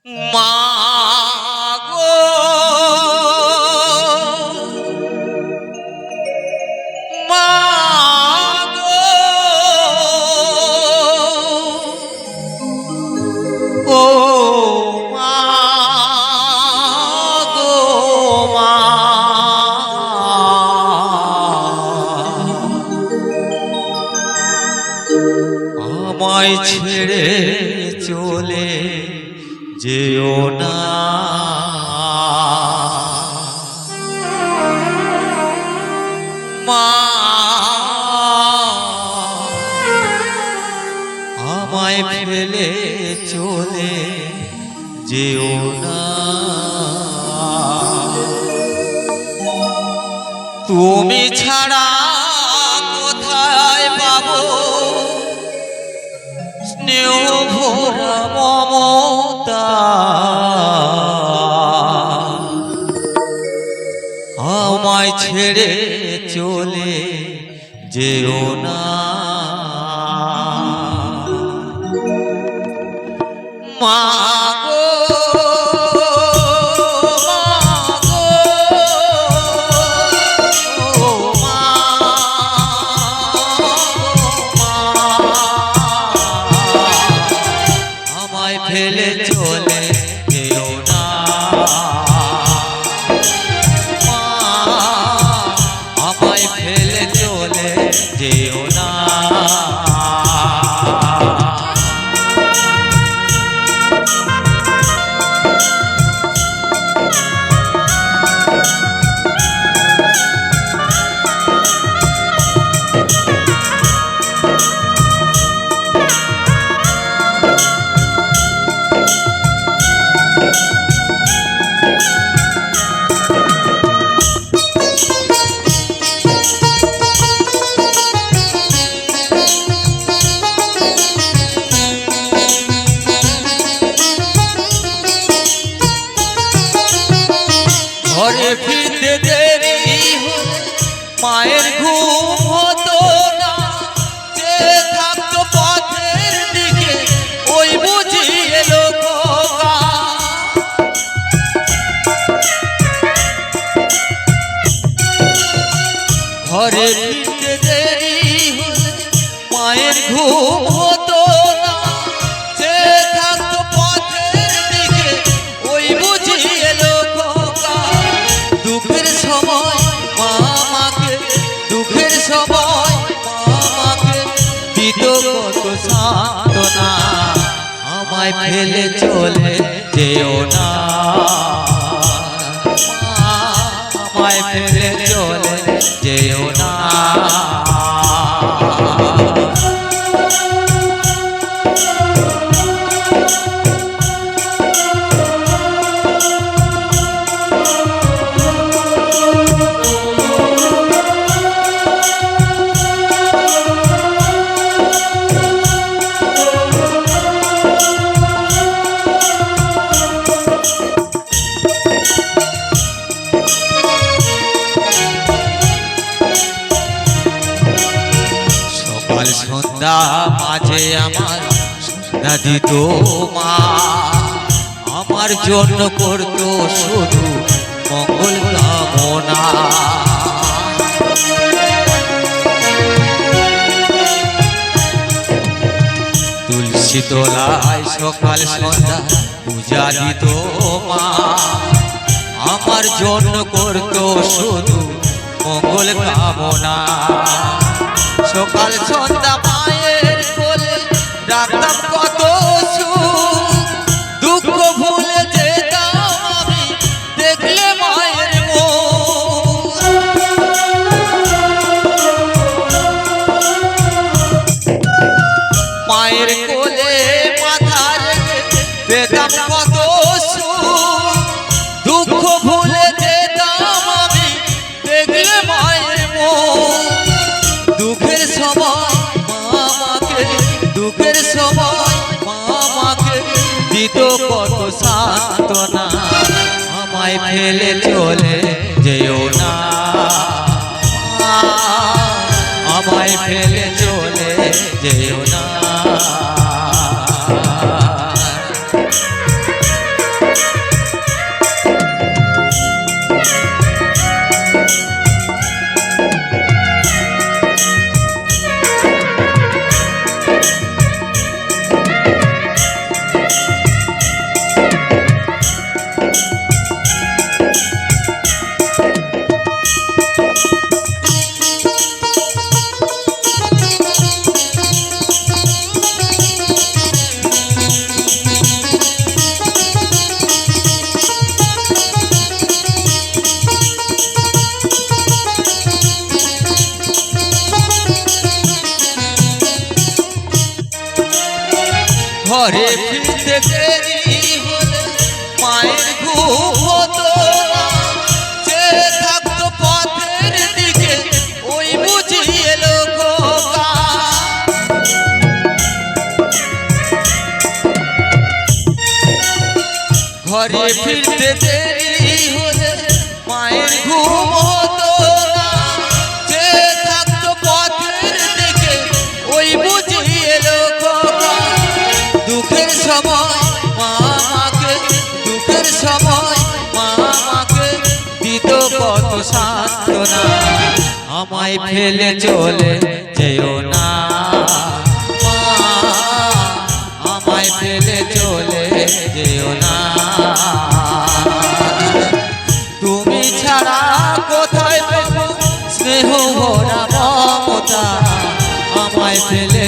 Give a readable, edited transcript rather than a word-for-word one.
মা গো মা গো ও মা গো মা আমায় ছেড়ে চলে যেও না মা আমায় ফেলে চলে যেও না তুমি ছাড়া কোথায় পাবো স্নেহ ভরা মমতা আমায় ছেড়ে চলে যেও না মা গো ফেলে চলে যেও না মা আমায় ফেলে চলে যেও না ঘরে ফিরতে দেরি মায়ের ঘুম হতো না যে থাকতো পথের দিকে ওই বুঝি এলো খোকা ঘরে ফিরতে দেরি মায়ের ঘুম হতো না যে থাকতো পথের দিকে ওই বুঝি এলো দুঃখের সময় মামাকে দুঃখের সময় মামাকে দিত কত সান্ত্বনা আমায় ফেলে চলে যেও না আমায় ফেলে চলে যেও না সন্ধ্যা মাঝে আমার সন্ধ্যা দিত মা আমার জন্য করতো শুধু মঙ্গল কামনা তুলসী তলায় সকাল সন্ধ্যা পূজা দিত মা আমার জন্য করতো শুধু মঙ্গল কামনা সকাল সন্ধ্যা মায়ের কোলে রাখতাম কত সুখ দুঃখ ভুলে যেতাম আমি দেখলে মায়ের মুখ মায়ের কোলে মাথা রেখে পেতাম কত সুখ দুঃখ ভুলে যেতাম আমি দেখলে মায়ের মুখ দুঃখের সময় মামাকে দিত কত সান্ত্বনা আমায় ফেলে চলে যেও না আমায় ফেলে চলে যেও না ঘরে ফিরতে দেরি হলে মায়ের ঘুম হতো না, চেয়ে থাকতো পথের দিকে ওই বুঝি এলো খোকা। ঘরে ফিরতে দেরি হলে মায়ের ঘুম হতো না, চেয়ে থাকতো পথের দিকে ওই বুঝি এলো খোকা। দুঃখের সময় মা আমাকে, দুঃখের সময় মা আমাকে দিত কত সান্ত্বনা। আমায় ফেলে চলে যেও না মা, আমায় ফেলে চলে যেও না। তুমি ছাড়া কোথায় পাবো স্নেহ ভরা মমতা, আমায় ফেলে